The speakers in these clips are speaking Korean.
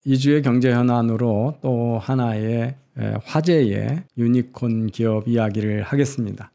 이주의 경제 현안으로 또 하나의 화제의 유니콘 기업 이야기를 하겠습니다.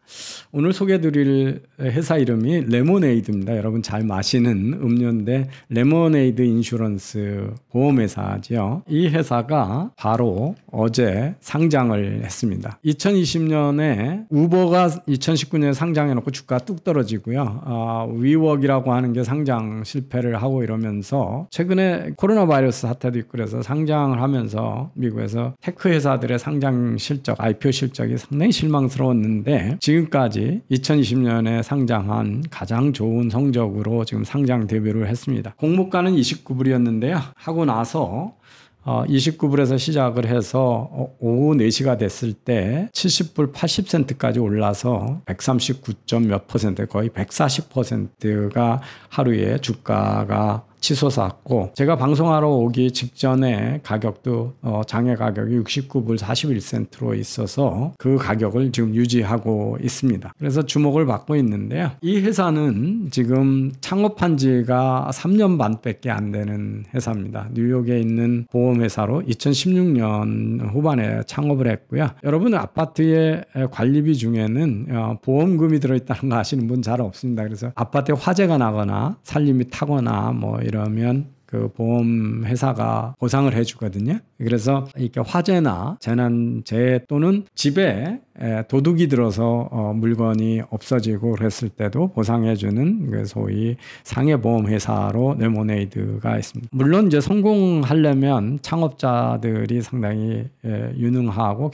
오늘 소개해드릴 회사 이름이 레모네이드입니다. 여러분 잘 마시는 음료인데 레모네이드 인슈런스 보험회사죠. 이 회사가 바로 어제 상장을 했습니다. 2020년에 우버가 2019년에 상장해놓고 주가 뚝 떨어지고요. 위웍이라고 하는 게 상장 실패를 하고 이러면서 최근에 코로나 바이러스 사태도 있고 그래서 상장을 하면서 미국에서 테크 회사들의 상장 실적, IPO 실적이 상당히 실망스러웠는데 지금까지 2020년에 상장한 가장 좋은 성적으로 지금 상장 데뷔를 했습니다. 공모가는 29불이었는데요. 하고 나서 29불에서 시작을 해서 오후 4시가 됐을 때 70불 80센트까지 올라서 139점 몇 퍼센트, 거의 140%가 하루에 주가가 치솟았고, 제가 방송하러 오기 직전에 가격도 장외 가격이 69불 41센트로 있어서 그 가격을 지금 유지하고 있습니다. 그래서 주목을 받고 있는데요. 이 회사는 지금 창업한 지가 3년 반밖에 안 되는 회사입니다. 뉴욕에 있는 보험회사로 2016년 후반에 창업을 했고요. 여러분 아파트의 관리비 중에는 보험금이 들어있다는 거 아시는 분 잘 없습니다. 그래서 아파트에 화재가 나거나 살림이 타거나 뭐 이러면 그 보험 회사가 보상을 해주거든요. 그래서 이렇게 화재나 재난재해 또는 집에 도둑이 들어서 물건이 없어지고 그랬을 때도 보상해주는 그 소위 상해보험 회사로 레모네이드가 있습니다. 물론 이제 성공하려면 창업자들이 상당히 유능하고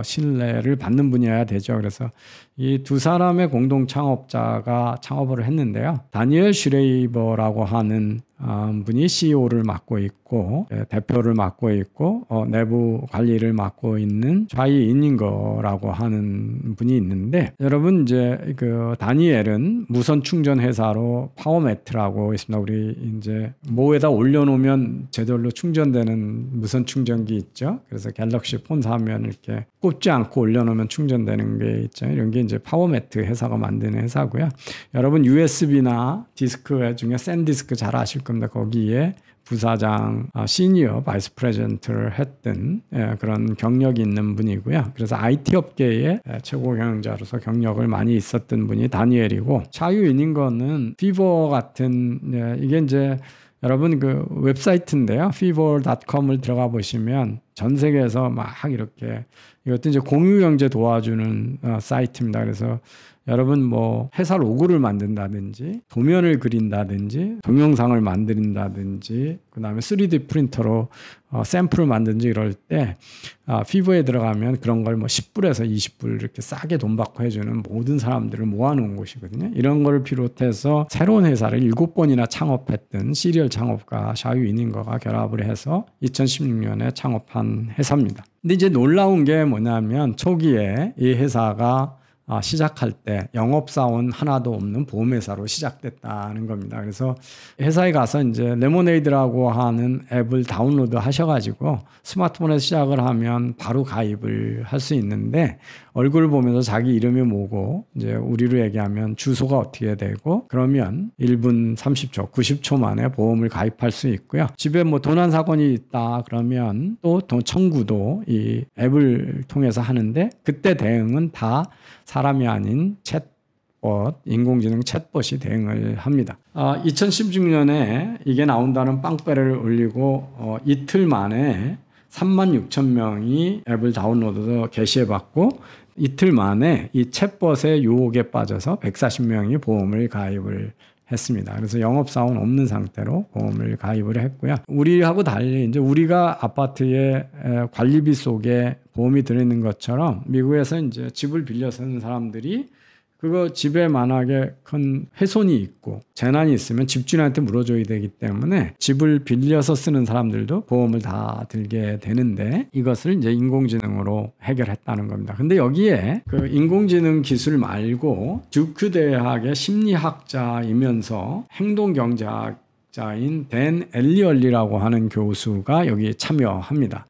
신뢰를 받는 분이어야 되죠. 그래서 이 두 사람의 공동 창업자가 창업을 했는데요. 다니엘 슈레이버라고 하는 분이 CEO를 맡고 있고 대표를 맡고 있고 내부 관리를 맡고 있는 좌이 이닝거라고 하는 분이 있는데, 여러분 이제 그 다니엘은 무선 충전 회사로 파워매트라고 있습니다. 우리 이제 뭐에다 올려놓으면 제대로 충전되는 무선 충전기 있죠. 그래서 갤럭시 폰 사면 이렇게 꽂지 않고 올려놓으면 충전되는 게 있죠. 이런 게 이제 파워매트 회사가 만드는 회사고요. 여러분 USB나 디스크 중에 샌디스크 잘 아실 겁니다. 거기에 부사장, 시니어 바이스 프레젠트를 했던 그런 경력이 있는 분이고요. 그래서 IT 업계의 최고 경영자로서 경력을 많이 있었던 분이 다니엘이고, 차유인인 거는 피버 같은 이게 이제 여러분 그 웹사이트인데요. fever.com을 들어가 보시면 전 세계에서 막 이렇게 이것도 이제 공유 경제 도와주는 사이트입니다. 그래서 여러분 뭐 회사 로고를 만든다든지 도면을 그린다든지 동영상을 만든다든지 그다음에 3D 프린터로 샘플을 만든지 이럴 때 피부에 들어가면 그런 걸 뭐 10불에서 20불 이렇게 싸게 돈 받고 해주는 모든 사람들을 모아놓은 곳이거든요. 이런 걸 비롯해서 새로운 회사를 7번이나 창업했던 시리얼 창업가 샤유 이닝거가 결합을 해서 2016년에 창업한 회사입니다. 근데 이제 놀라운 게 뭐냐면 초기에 이 회사가 시작할 때 영업사원 하나도 없는 보험회사로 시작됐다는 겁니다. 그래서 회사에 가서 이제 레모네이드라고 하는 앱을 다운로드 하셔가지고 스마트폰에서 시작을 하면 바로 가입을 할 수 있는데, 얼굴을 보면서 자기 이름이 뭐고 이제 우리로 얘기하면 주소가 어떻게 되고 그러면 1분 30초, 90초 만에 보험을 가입할 수 있고요. 집에 뭐 도난 사건이 있다 그러면 또 청구도 이 앱을 통해서 하는데, 그때 대응은 다 사람이 아닌 챗봇, 인공지능 챗봇이 대응을 합니다. 2016년에 이게 나온다는 빵배를 올리고 이틀 만에 36,000명이 앱을 다운로드 게시해봤고, 이틀 만에 이 챗봇의 유혹에 빠져서 140명이 보험을 가입을 했습니다. 그래서 영업사원 없는 상태로 보험을 가입을 했고요. 우리하고 달리 이제 우리가 아파트의 관리비 속에 보험이 들어있는 것처럼 미국에서 이제 집을 빌려 쓰는 사람들이 그거 집에 만약에 큰 훼손이 있고 재난이 있으면 집주인한테 물어줘야 되기 때문에 집을 빌려서 쓰는 사람들도 보험을 다 들게 되는데, 이것을 이제 인공지능으로 해결했다는 겁니다. 근데 여기에 그 인공지능 기술 말고 듀크 대학의 심리학자이면서 행동경제학자인 댄 엘리얼리라고 하는 교수가 여기 참여합니다.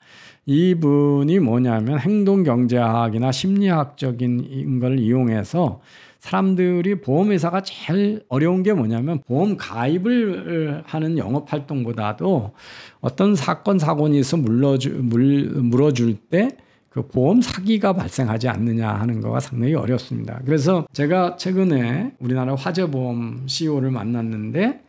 이분이 뭐냐면 행동경제학이나 심리학적인 걸 이용해서 사람들이 보험회사가 제일 어려운 게 뭐냐면 보험 가입을 하는 영업활동보다도 어떤 사건 사고니 있어 물어줄 때 그 보험 사기가 발생하지 않느냐 하는 거가 상당히 어렵습니다. 그래서 제가 최근에 우리나라 화재보험 CEO를 만났는데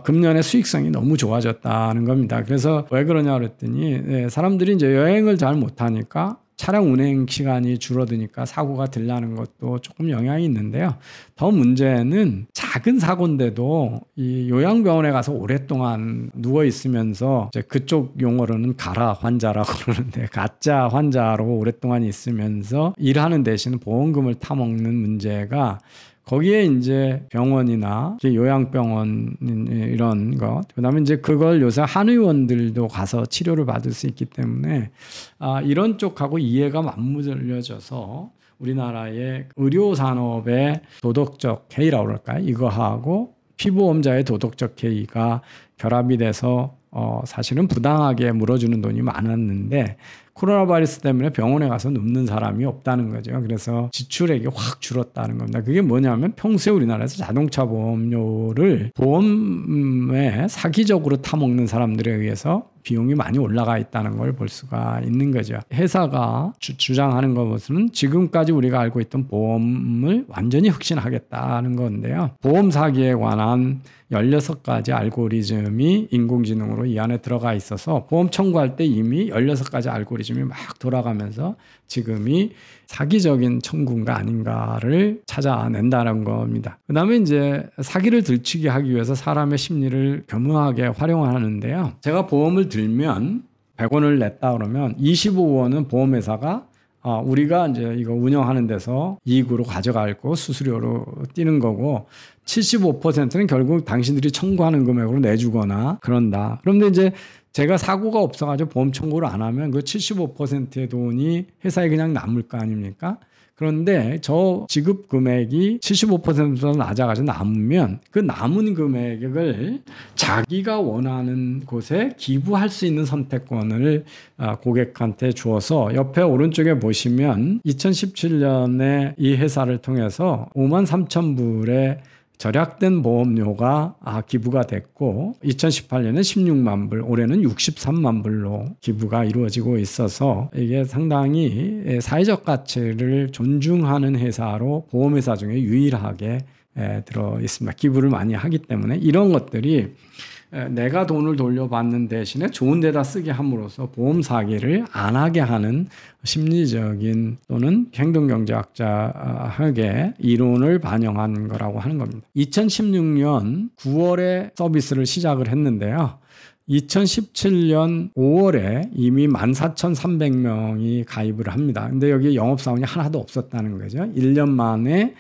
금년에 수익성이 너무 좋아졌다는 겁니다. 그래서 왜 그러냐 그랬더니 사람들이 이제 여행을 잘 못하니까 차량 운행 시간이 줄어드니까 사고가 들라는 것도 조금 영향이 있는데요. 더 문제는 작은 사고인데도 이 요양병원에 가서 오랫동안 누워 있으면서 이제 그쪽 용어로는 가라 환자라고 그러는데 가짜 환자로 오랫동안 있으면서 일하는 대신 보험금을 타먹는 문제가 거기에 이제 병원이나 요양병원 이런 것, 그다음에 이제 그걸 요새 한의원들도 가서 치료를 받을 수 있기 때문에 이런 쪽하고 이해가 맞물려져서 우리나라의 의료 산업의 도덕적 해이라고 그럴까요? 이거하고 피보험자의 도덕적 해이가 결합이 돼서 사실은 부당하게 물어주는 돈이 많았는데 코로나 바이러스 때문에 병원에 가서 눕는 사람이 없다는 거죠. 그래서 지출액이 확 줄었다는 겁니다. 그게 뭐냐면 평소에 우리나라에서 자동차 보험료를 보험에 사기적으로 타먹는 사람들에 의해서 비용이 많이 올라가 있다는 걸 볼 수가 있는 거죠. 회사가 주장하는 것은 지금까지 우리가 알고 있던 보험을 완전히 혁신하겠다는 건데요. 보험 사기에 관한 16가지 알고리즘이 인공지능으로 이 안에 들어가 있어서 보험 청구할 때 이미 16가지 알고리즘이 막 돌아가면서 지금이 사기적인 청구인가 아닌가를 찾아낸다는 겁니다. 그 다음에 이제 사기를 들추게 하기 위해서 사람의 심리를 교묘하게 활용하는데요. 제가 보험을 들면 100원을 냈다 그러면 25원은 보험회사가 우리가 이제 이거 운영하는 데서 이익으로 가져가고 수수료로 띄는 거고 75%는 결국 당신들이 청구하는 금액으로 내주거나 그런다. 그런데 이제 제가 사고가 없어가지고 보험 청구를 안 하면 그 75%의 돈이 회사에 그냥 남을 거 아닙니까? 그런데 저 지급 금액이 75%보다 낮아가지고 남으면 그 남은 금액을 자기가 원하는 곳에 기부할 수 있는 선택권을 고객한테 주어서 옆에 오른쪽에 보시면 2017년에 이 회사를 통해서 53,000불의 절약된 보험료가 기부가 됐고 2018년에 16만 불, 올해는 63만 불로 기부가 이루어지고 있어서 이게 상당히 사회적 가치를 존중하는 회사로 보험회사 중에 유일하게 들어 있습니다. 기부를 많이 하기 때문에 이런 것들이 내가 돈을 돌려받는 대신에 좋은 데다 쓰게 함으로써 보험 사기를 안 하게 하는 심리적인 또는 행동경제학자학의 이론을 반영한 거라고 하는 겁니다. 2016년 9월에 서비스를 시작을 했는데요. 2017년 5월에 이미 14,300명이 가입을 합니다. 근데 여기 영업사원이 하나도 없었다는 거죠. 1년 만에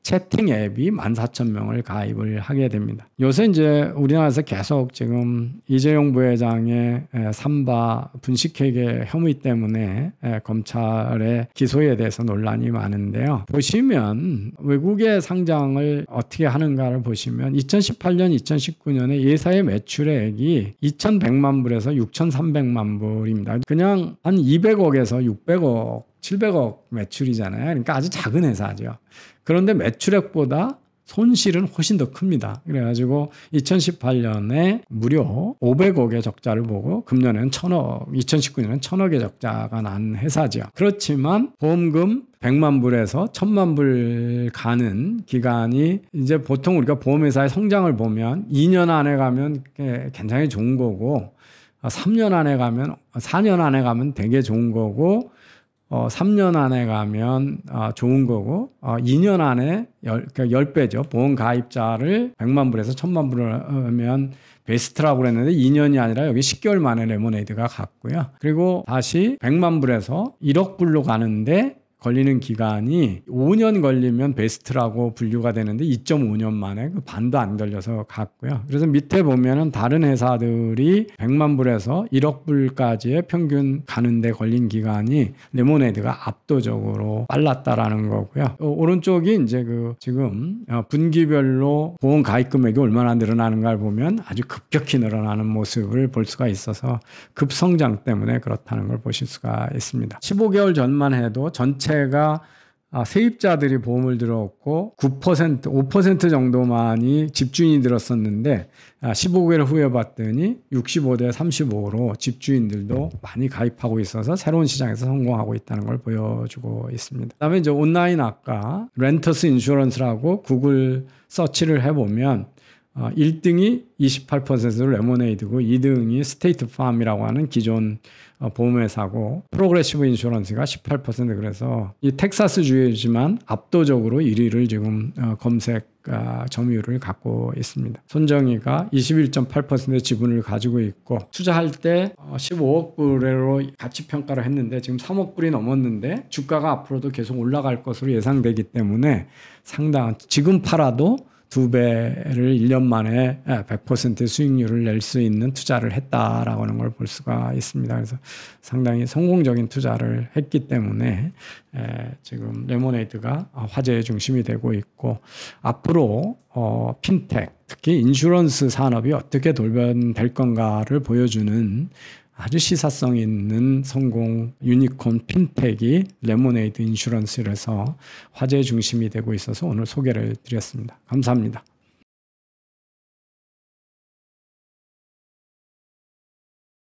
채팅 앱이 14,000명을 가입을 하게 됩니다. 요새 이제 우리나라에서 계속 지금 이재용 부회장의 삼바 분식회계 혐의 때문에 검찰의 기소에 대해서 논란이 많은데요. 보시면 외국의 상장을 어떻게 하는가를 보시면 2018년, 2019년에 예사의 매출액이 2,100만 불에서 6,300만 불입니다. 그냥 한 200억에서 600억 700억 매출이잖아요. 그러니까 아주 작은 회사죠. 그런데 매출액보다 손실은 훨씬 더 큽니다. 그래가지고 2018년에 무려 500억의 적자를 보고 금년에는 2019년에는 1,000억의 적자가 난 회사죠. 그렇지만 보험금 100만 불에서 1,000만 불 가는 기간이 이제 보통 우리가 보험회사의 성장을 보면 2년 안에 가면 굉장히 좋은 거고 3년 안에 가면 4년 안에 가면 되게 좋은 거고 3년 안에 가면 좋은 거고 2년 안에 10배죠. 보험 가입자를 100만 불에서 1,000만 불을 하면 베스트라고 그랬는데 2년이 아니라 여기 10개월 만에 레모네이드가 갔고요. 그리고 다시 100만 불에서 1억 불로 가는데 걸리는 기간이 5년 걸리면 베스트라고 분류가 되는데 2.5년 만에 그 반도 안 걸려서 갔고요. 그래서 밑에 보면은 다른 회사들이 100만 불에서 1억 불까지의 평균 가는데 걸린 기간이 레모네이드가 압도적으로 빨랐다라는 거고요. 오른쪽이 이제 그 지금 분기별로 보험 가입 금액이 얼마나 늘어나는가를 보면 아주 급격히 늘어나는 모습을 볼 수가 있어서 급성장 때문에 그렇다는 걸 보실 수가 있습니다. 15개월 전만 해도 전체가 세입자들이 보험을 들었고 9%, 5% 정도만이 집주인이 들었었는데 15개월 후에 봤더니 65대 35로 집주인들도 많이 가입하고 있어서 새로운 시장에서 성공하고 있다는 걸 보여주고 있습니다. 그다음에 이제 온라인 아까 렌터스 인슈런스라고 구글 서치를 해보면 1등이 28%로 레모네이드고 2등이 스테이트 팜이라고 하는 기존 보험회사고 프로그레시브 인슈런스가 18% 그래서 이 텍사스주이지만 압도적으로 1위를 지금 검색 점유율을 갖고 있습니다. 손정희가 21.8%의 지분을 가지고 있고 투자할 때 15억 불로 가치 평가를 했는데 지금 3억 불이 넘었는데 주가가 앞으로도 계속 올라갈 것으로 예상되기 때문에 상당한 지금 팔아도 2배를 1년 만에 100%의 수익률을 낼 수 있는 투자를 했다라고 하는 걸 볼 수가 있습니다. 그래서 상당히 성공적인 투자를 했기 때문에 지금 레모네이드가 화제의 중심이 되고 있고 앞으로 핀텍 특히 인슈런스 산업이 어떻게 돌변될 건가를 보여주는 아주 시사성 있는 성공 유니콘 핀텍이 레모네이드 인슈런스에서 화제의 중심이 되고 있어서 오늘 소개를 드렸습니다. 감사합니다.